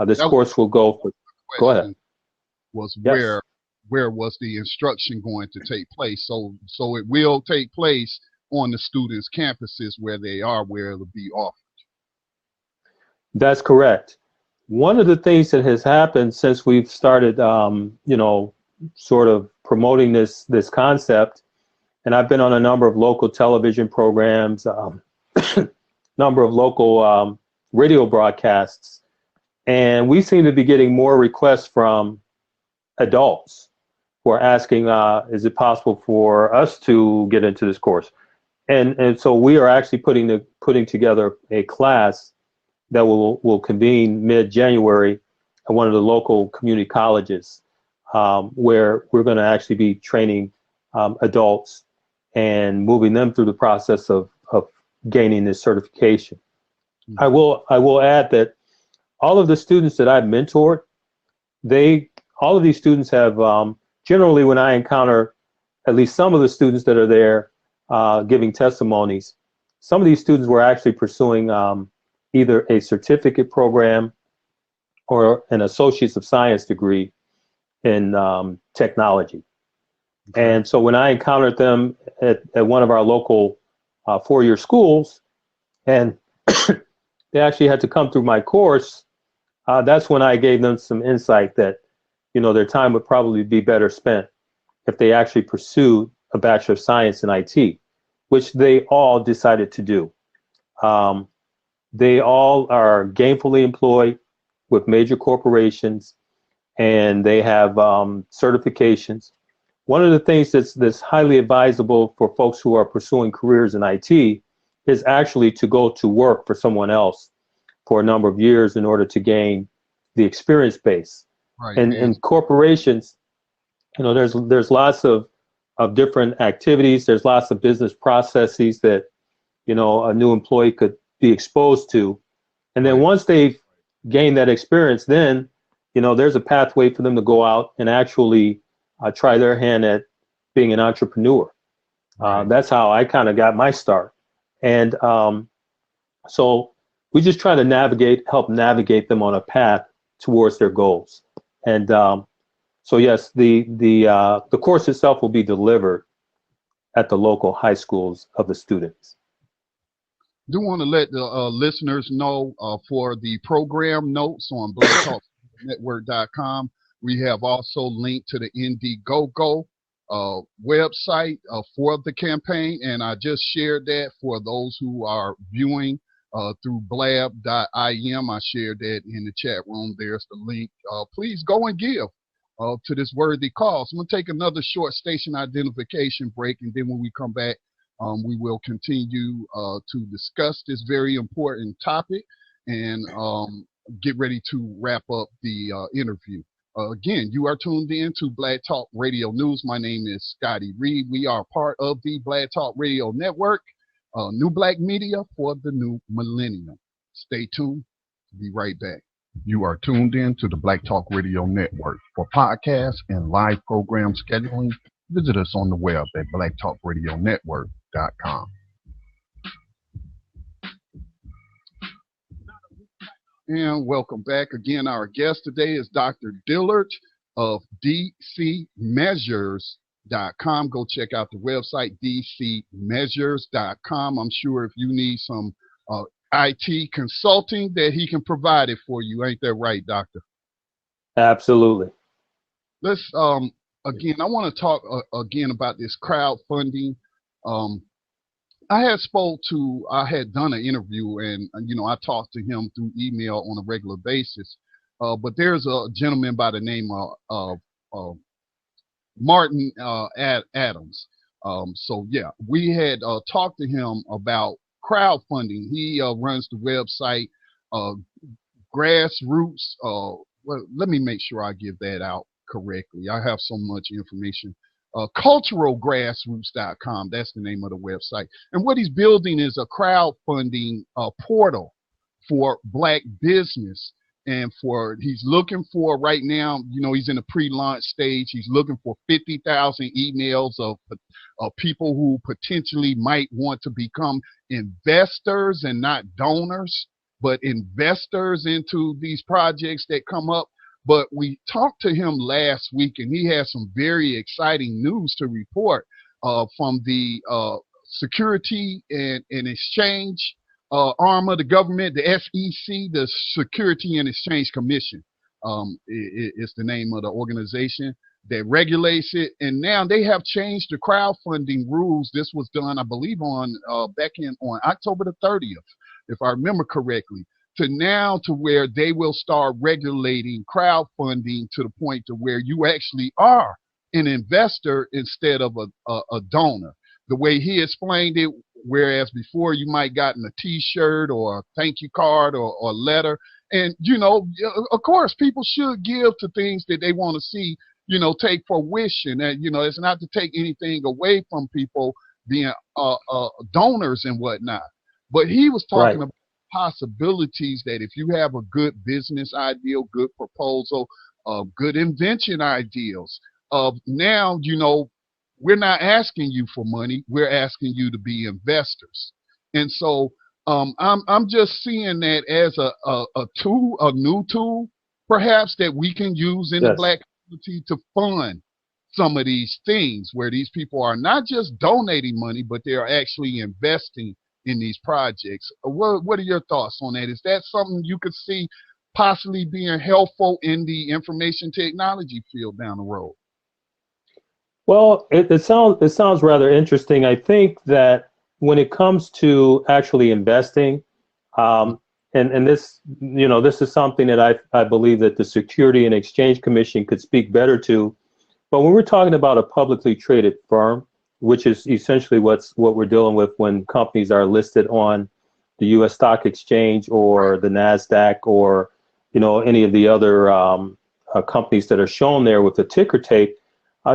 This course will go for, go ahead. Was yes. Where was the instruction going to take place? So it will take place on the students' campuses where they are, where it'll be offered. That's correct. One of the things that has happened since we've started, sort of promoting this concept, and I've been on a number of local television programs, number of local radio broadcasts, and we seem to be getting more requests from adults who are asking, is it possible for us to get into this course? And so we are actually putting together a class that will convene mid-January at one of the local community colleges, where we're going to actually be training adults and moving them through the process of gaining this certification. Mm-hmm. I will add that all of the students that I've mentored, all of these students have, generally when I encounter at least some of the students that are there giving testimonies, some of these students were actually pursuing either a certificate program or an Associates of Science degree in technology. Okay. And so when I encountered them at one of our local 4-year schools, and they actually had to come through my course, that's when I gave them some insight that, their time would probably be better spent if they actually pursued a Bachelor of Science in IT, which they all decided to do. They all are gainfully employed with major corporations, and they have certifications. One of the things that's highly advisable for folks who are pursuing careers in IT is actually to go to work for someone else for a number of years in order to gain the experience base. Right. And corporations, there's lots of different activities. There's lots of business processes that, a new employee could be exposed to. And then once they've gained that experience, then, there's a pathway for them to go out and actually try their hand at being an entrepreneur. That's how I kind of got my start. And so we just try to help navigate them on a path towards their goals. And so yes, the course itself will be delivered at the local high schools of the students. Do want to let the listeners know for the program notes on blacktalknetwork.com, we have also linked to the Indiegogo website for the campaign, and I just shared that for those who are viewing through blab.im. I shared that in the chat room. There's the link. Please go and give to this worthy cause. I'm going to take another short station identification break, and then when we come back, we will continue to discuss this very important topic and get ready to wrap up the interview. Again, you are tuned in to Black Talk Radio News. My name is Scotty Reed. We are part of the Black Talk Radio Network, new black media for the new millennium. Stay tuned. Be right back. You are tuned in to the Black Talk Radio Network. For podcasts and live program scheduling, visit us on the web at blacktalkradionetwork.com. And welcome back. Again, our guest today is Dr. Dillard of DCmeasures.com. Go check out the website, DCmeasures.com. I'm sure if you need some IT consulting that he can provide it for you. Ain't that right, Doctor? Absolutely. Let's, again, I want to talk again about this crowdfunding. I had done an interview, and I talked to him through email on a regular basis. But there's a gentleman by the name of Martin Adams. So yeah, we had talked to him about crowdfunding. He runs the website Grassroots. Well, let me make sure I give that out correctly. I have so much information. Culturalgrassroots.com. That's the name of the website. And what he's building is a crowdfunding portal for black business. And he's looking for right now, he's in the pre-launch stage. He's looking for 50,000 emails of people who potentially might want to become investors and not donors, but investors into these projects that come up. But we talked to him last week, and he has some very exciting news to report from the Security and Exchange arm of the government, the SEC, the Security and Exchange Commission is the name of the organization that regulates it. And now they have changed the crowdfunding rules. This was done, I believe, on October the 30th, if I remember correctly. To where they will start regulating crowdfunding to the point to where you actually are an investor instead of a donor. The way he explained it, whereas before you might gotten a T-shirt or a thank you card or a letter. And, of course, people should give to things that they want to see, take fruition. And, it's not to take anything away from people being donors and whatnot. But he was talking about possibilities that if you have a good business idea, good proposal, good invention ideals, now, we're not asking you for money. We're asking you to be investors. And so I'm just seeing that as a tool, a new tool, perhaps that we can use in the black community to fund some of these things where these people are not just donating money, but they are actually investing in these projects. What are your thoughts on that? Is that something you could see possibly being helpful in the information technology field down the road? Well, it sounds rather interesting. I think that when it comes to actually investing, and this, this is something that I believe that the Security and Exchange Commission could speak better to. But when we're talking about a publicly traded firm, which is essentially what we're dealing with when companies are listed on the U.S. Stock Exchange or the NASDAQ or, any of the other companies that are shown there with the ticker tape.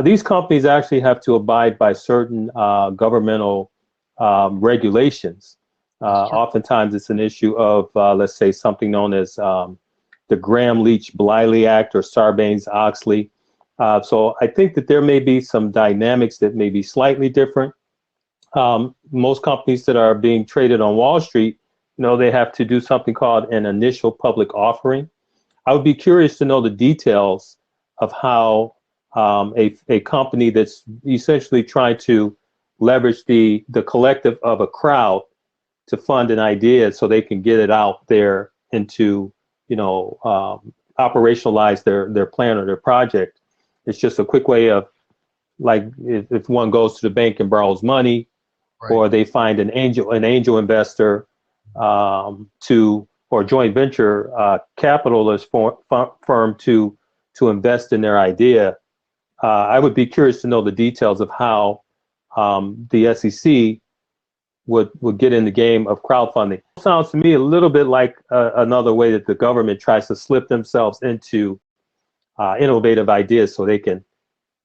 These companies actually have to abide by certain governmental regulations. Oftentimes it's an issue of, let's say, something known as the Gramm-Leach-Bliley Act or Sarbanes-Oxley. So I think that there may be some dynamics that may be slightly different. Most companies that are being traded on Wall Street, they have to do something called an initial public offering. I would be curious to know the details of how a company that's essentially trying to leverage the collective of a crowd to fund an idea so they can get it out there into, operationalize their plan or their project. It's just a quick way of, like, if one goes to the bank and borrows money, right, or they find an angel investor or joint venture capitalist firm to invest in their idea. I would be curious to know the details of how the SEC would get in the game of crowdfunding. Sounds to me a little bit like another way that the government tries to slip themselves into innovative ideas so they can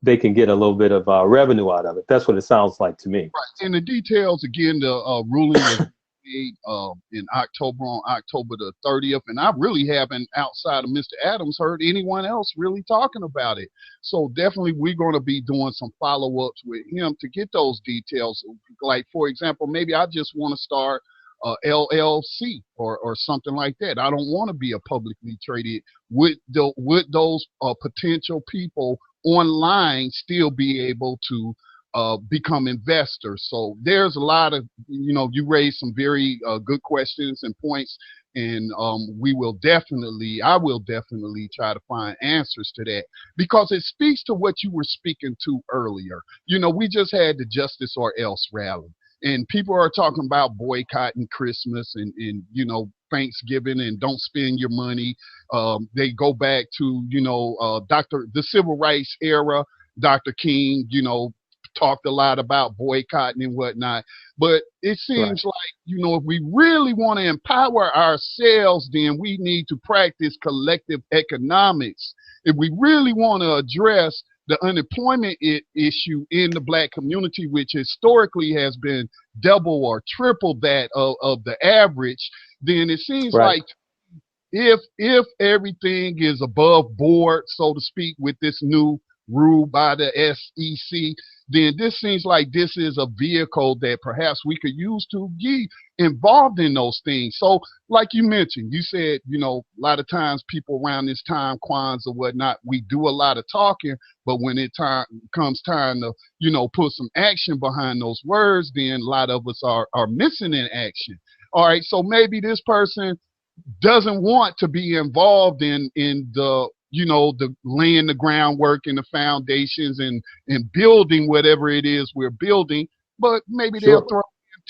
get a little bit of revenue out of it. That's what it sounds like to me. Right. And the details, again, the ruling was made in October, on October the 30th. And I really haven't, outside of Mr. Adams, heard anyone else really talking about it. So definitely we're going to be doing some follow-ups with him to get those details. Like, for example, maybe I just want to start LLC or something like that. I don't want to be a publicly traded. Would those potential people online still be able to become investors? So there's a lot of, you raised some very good questions and points, and I will definitely try to find answers to that, because it speaks to what you were speaking to earlier. We just had the Justice or Else rally, and people are talking about boycotting Christmas and Thanksgiving and don't spend your money. They go back to, the civil rights era. Dr. King, talked a lot about boycotting and whatnot. But it seems like, if we really want to empower ourselves, then we need to practice collective economics. If we really want to address the unemployment issue in the Black community, which historically has been double or triple that of the average, then it seems like if everything is above board, so to speak, with this new rule by the SEC, then this seems like this is a vehicle that perhaps we could use to get involved in those things. So like you mentioned, you said, a lot of times people around this time, Kwanzaa or whatnot, we do a lot of talking, but when it comes time to, put some action behind those words, then a lot of us are missing in action. All right, so maybe this person doesn't want to be involved in the the laying the groundwork and the foundations and building whatever it is we're building, but maybe they'll throw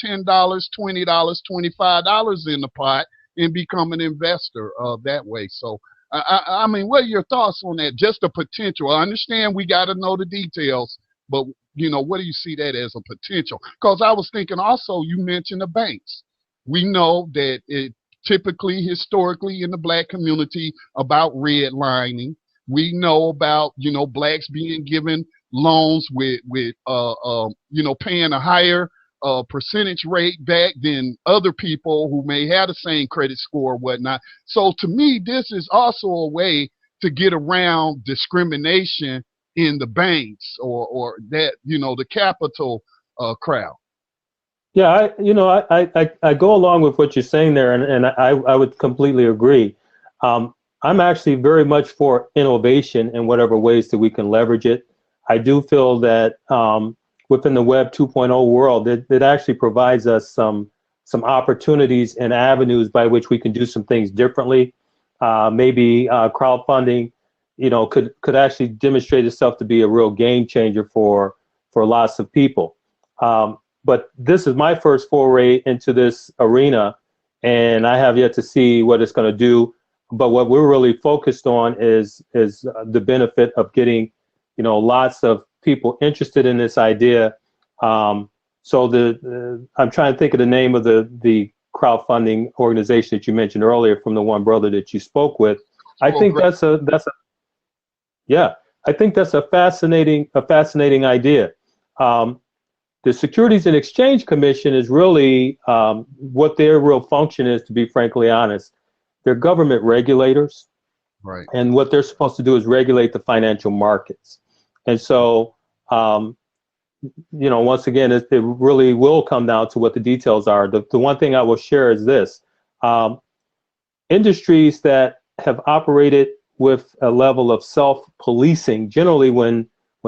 $10, $20, $25 in the pot and become an investor that way. So, I mean, what are your thoughts on that? Just the potential. I understand we got to know the details, but, what do you see that as a potential? Because I was thinking also, you mentioned the banks. We know that it typically, historically, in the Black community about redlining. We know about, Blacks being given loans with paying a higher percentage rate back than other people who may have the same credit score or whatnot. So to me, this is also a way to get around discrimination in the banks or that, the capital crowd. Yeah, I go along with what you're saying there, and I would completely agree. I'm actually very much for innovation in whatever ways that we can leverage it. I do feel that within the Web 2.0 world, it actually provides us some opportunities and avenues by which we can do some things differently. Maybe crowdfunding, could actually demonstrate itself to be a real game changer for lots of people. But this is my first foray into this arena, and I have yet to see what it's going to do. But what we're really focused on is the benefit of getting, lots of people interested in this idea. So I'm trying to think of the name of the crowdfunding organization that you mentioned earlier from the one brother that you spoke with. I think that's a yeah, I think that's a fascinating idea. The Securities and Exchange Commission is really what their real function is, to be frankly honest. They're government regulators. Right. And what they're supposed to do is regulate the financial markets. And so, once again, it really will come down to what the details are. The one thing I will share is this. Industries that have operated with a level of self-policing, generally when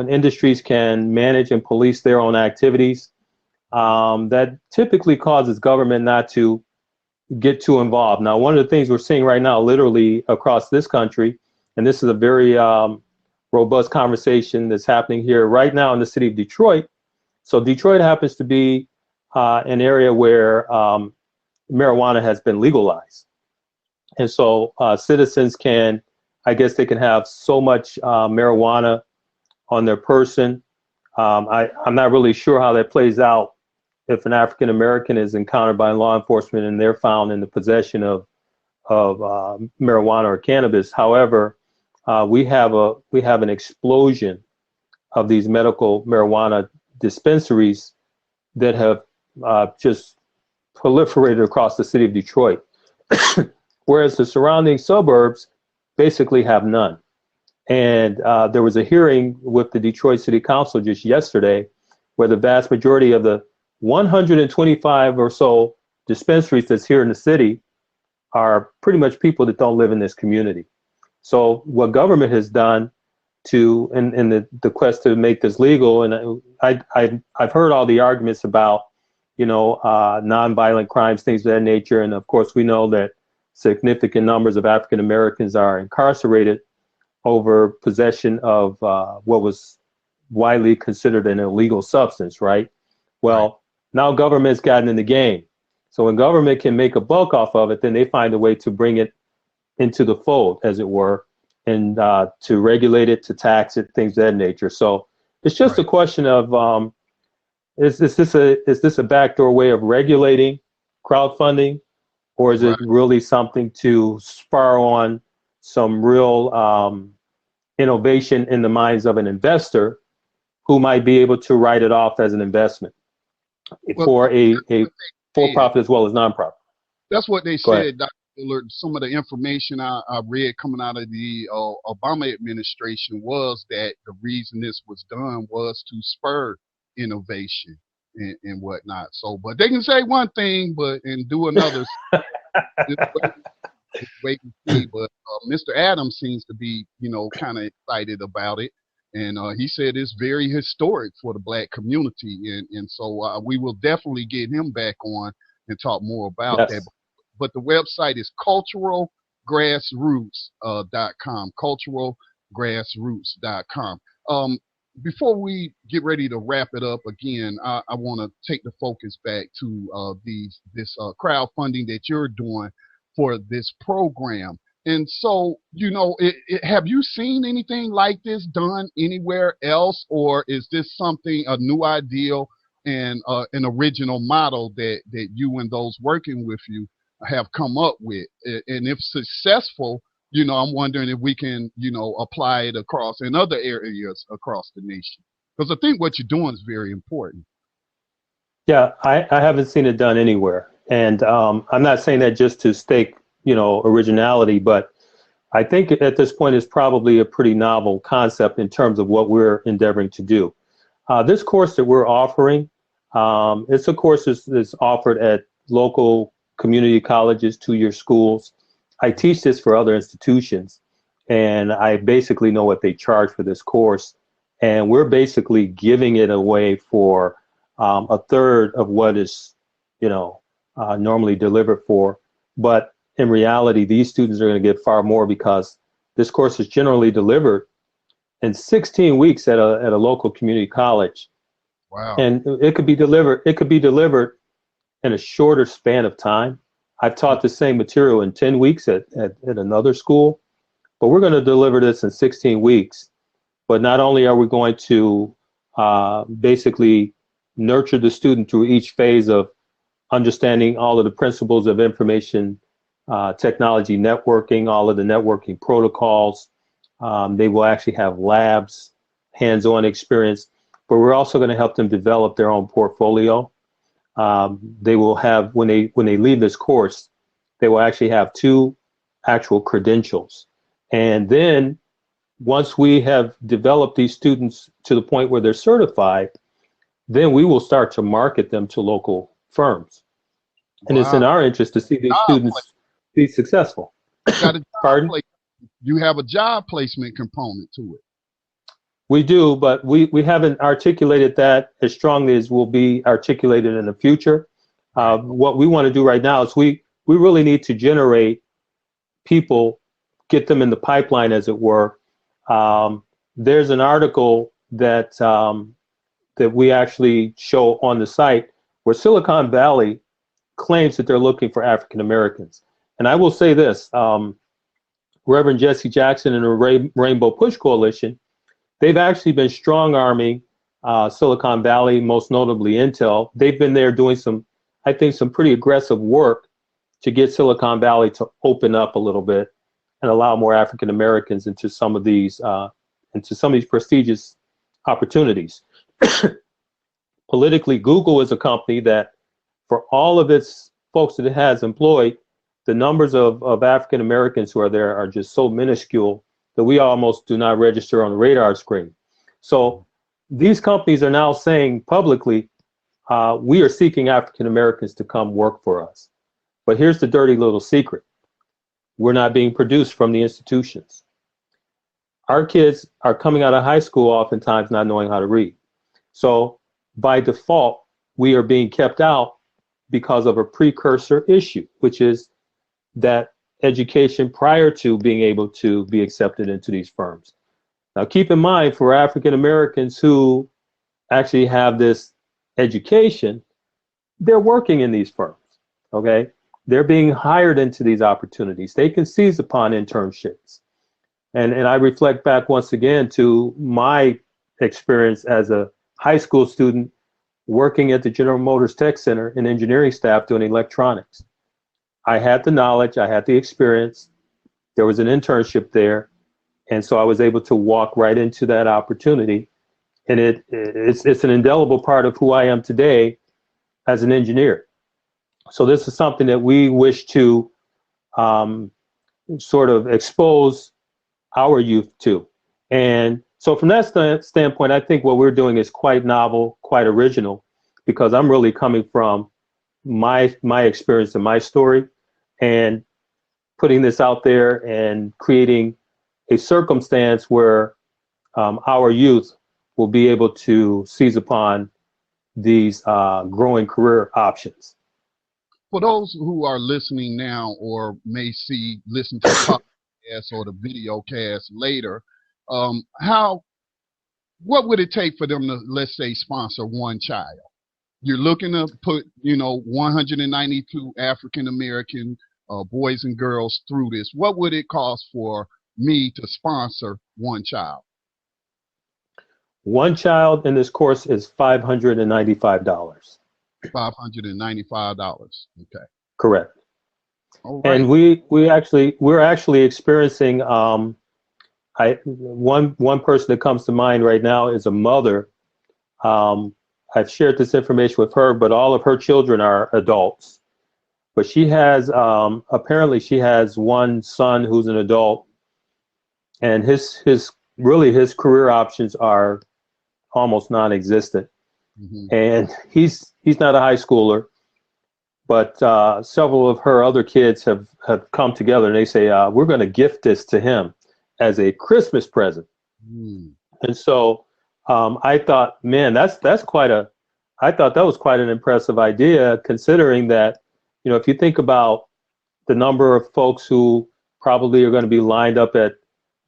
industries can manage and police their own activities, that typically causes government not to get too involved. Now, one of the things we're seeing right now, literally across this country, and this is a very robust conversation that's happening here right now in the city of Detroit. So Detroit happens to be an area where marijuana has been legalized. And so citizens can, I guess they can have so much marijuana on their person. I'm not really sure how that plays out if an African American is encountered by law enforcement and they're found in the possession of marijuana or cannabis. However, we have an explosion of these medical marijuana dispensaries that have just proliferated across the city of Detroit, whereas the surrounding suburbs basically have none. And there was a hearing with the Detroit City Council just yesterday where the vast majority of the 125 or so dispensaries that's here in the city are pretty much people that don't live in this community. So what government has done in the quest to make this legal, and I've heard all the arguments about, nonviolent crimes, things of that nature. And of course, we know that significant numbers of African Americans are incarcerated over possession of what was widely considered an illegal substance, right? Well, now government's gotten in the game. So when government can make a buck off of it, then they find a way to bring it into the fold, as it were, and to regulate it, to tax it, things of that nature. So it's just a question of, is this a backdoor way of regulating crowdfunding, or is it really something to spur on some real innovation in the minds of an investor who might be able to write it off as an investment for a for-profit as well as non-profit? That's what they said, Dr. Dillard. Some of the information I read coming out of the Obama administration was that the reason this was done was to spur innovation and whatnot. So, but they can say one thing, and do another. Wait and see. But Mr. Adams seems to be, kind of excited about it. And he said it's very historic for the Black community. And so we will definitely get him back on and talk more about that. But the website is culturalgrassroots.com, culturalgrassroots.com. Before we get ready to wrap it up again, I want to take the focus back to this crowdfunding that you're doing for this program. And so, have you seen anything like this done anywhere else, or is this something, a new ideal and an original model that you and those working with you have come up with? And if successful, I'm wondering if we can, apply it across in other areas across the nation, because I think what you're doing is very important. Yeah, I haven't seen it done anywhere. And I'm not saying that just to stake, originality, but I think at this point it's probably a pretty novel concept in terms of what we're endeavoring to do. This course that we're offering, it's a course that's offered at local community colleges, 2-year schools. I teach this for other institutions, and I basically know what they charge for this course. And we're basically giving it away for a third of what is, normally delivered for. But in reality, these students are going to get far more, because this course is generally delivered in 16 weeks at a local community college. Wow. And it could be delivered in a shorter span of time. I've taught the same material in 10 weeks at another school, but we're going to deliver this in 16 weeks. But not only are we going to basically nurture the student through each phase of understanding all of the principles of information technology networking, all of the networking protocols. They will actually have labs, hands-on experience, but we're also going to help them develop their own portfolio. They will have, when they leave this course, they will actually have 2 actual credentials. And then once we have developed these students to the point where they're certified, then we will start to market them to local firms. And it's in Wow. our interest to see these students be successful. Got a Pardon? You have a job placement component to it. We do, but we haven't articulated that as strongly as will be articulated in the future. What we want to do right now is we really need to generate people, get them in the pipeline, as it were. There's an article that that we actually show on the site where Silicon Valley claims that they're looking for African Americans. And I will say this, Reverend Jesse Jackson and the Rainbow Push Coalition, they've actually been strong-arming Silicon Valley, most notably Intel. They've been there doing some pretty aggressive work to get Silicon Valley to open up a little bit and allow more African Americans into some of these prestigious opportunities. Politically, Google is a company that, for all of its folks that it has employed, the numbers of African Americans who are there are just so minuscule that we almost do not register on the radar screen. So these companies are now saying publicly, we are seeking African Americans to come work for us. But here's the dirty little secret. We're not being produced from the institutions. Our kids are coming out of high school oftentimes not knowing how to read. So by default, we are being kept out because of a precursor issue, which is that education prior to being able to be accepted into these firms. Now, keep in mind, for African Americans who actually have this education, they're working in these firms, okay? They're being hired into these opportunities. They can seize upon internships. And I reflect back once again to my experience as a high school student working at the General Motors Tech Center in engineering staff doing electronics. I had the knowledge, I had the experience, there was an internship there, and so I was able to walk right into that opportunity. And it's an indelible part of who I am today as an engineer. So this is something that we wish to sort of expose our youth to. And so from that standpoint, I think what we're doing is quite novel, quite original, because I'm really coming from my experience and my story, and putting this out there and creating a circumstance where our youth will be able to seize upon these growing career options. For those who are listening now or may listen to the podcast or the video cast later, what would it take for them to, let's say, sponsor one child? You're looking to put, 192 African American boys and girls through this. What would it cost for me to sponsor one child? One child in this course is $595. $595. Okay. Correct. All right. And we're actually experiencing one person that comes to mind right now is a mother. I've shared this information with her, but all of her children are adults. But she has apparently she has one son who's an adult, and his career options are almost non-existent. Mm-hmm. And he's not a high schooler, but several of her other kids have come together and they say, we're going to gift this to him as a Christmas present. Mm. And so I thought, man, I thought that was quite an impressive idea, considering that, if you think about the number of folks who probably are going to be lined up at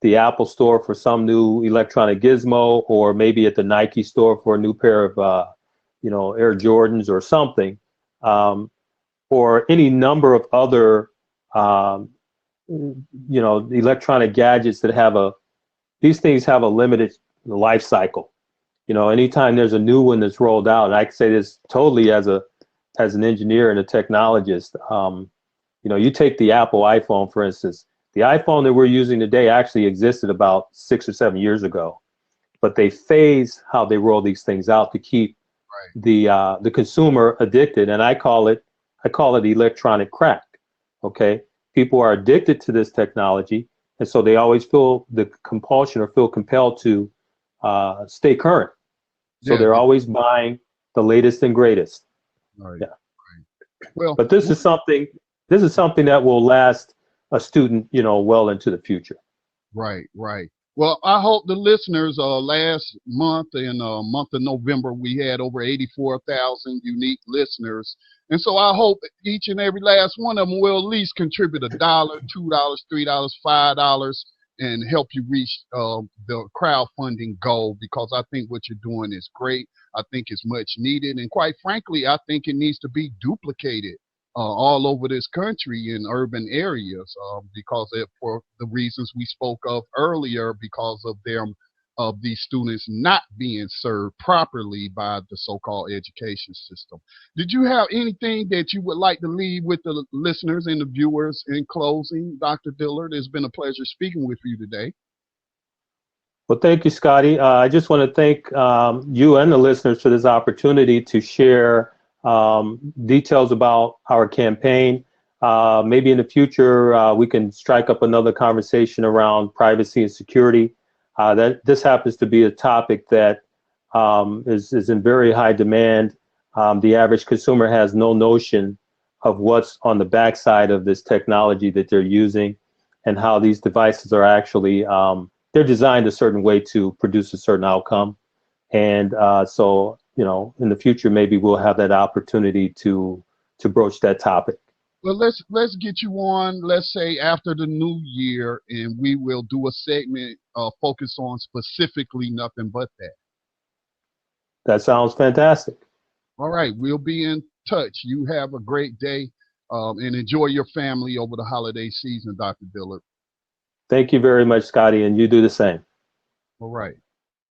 the Apple store for some new electronic gizmo, or maybe at the Nike store for a new pair of, Air Jordans or something, or any number of other, electronic gadgets that these things have a limited life cycle. Anytime there's a new one that's rolled out, and I can say this totally as a as an engineer and a technologist, you know, you take the Apple iPhone, for instance. The iPhone that we're using today actually existed about 6 or 7 years ago, but they phase how they roll these things out to keep the consumer addicted, and I call it electronic crack. Okay, people are addicted to this technology, and so they always feel the compulsion or feel compelled to stay current. So Yeah, they're always buying the latest and greatest. right. Yeah. Right. Well, But this is something that will last a student, you know, well into the future. right, right. Well, I hope the listeners, last month in month of November, we had over 84,000 unique listeners. And so I hope each and every last one of them will at least contribute $1, $2, $3, $5, and help you reach the crowdfunding goal, because I think what you're doing is great. I think it's much needed. And quite frankly, I think it needs to be duplicated all over this country in urban areas, because for the reasons we spoke of earlier, because of these students not being served properly by the so-called education system. Did you have anything that you would like to leave with the listeners and the viewers in closing, Dr. Dillard? It's been a pleasure speaking with you today. Well, thank you, Scotty. I just want to thank you and the listeners for this opportunity to share details about our campaign. Maybe in the future, we can strike up another conversation around privacy and security. That this happens to be a topic that is in very high demand. The average consumer has no notion of what's on the backside of this technology that they're using, and how these devices are actually they're designed a certain way to produce a certain outcome. And so, you know, in the future, maybe we'll have that opportunity to broach that topic. Well, let's get you on, let's say after the new year, and we will do a segment focused on specifically nothing but that. That sounds fantastic. All right, we'll be in touch. You have a great day, and enjoy your family over the holiday season, Dr. Dillard. Thank you very much, Scotty, and you do the same. All right.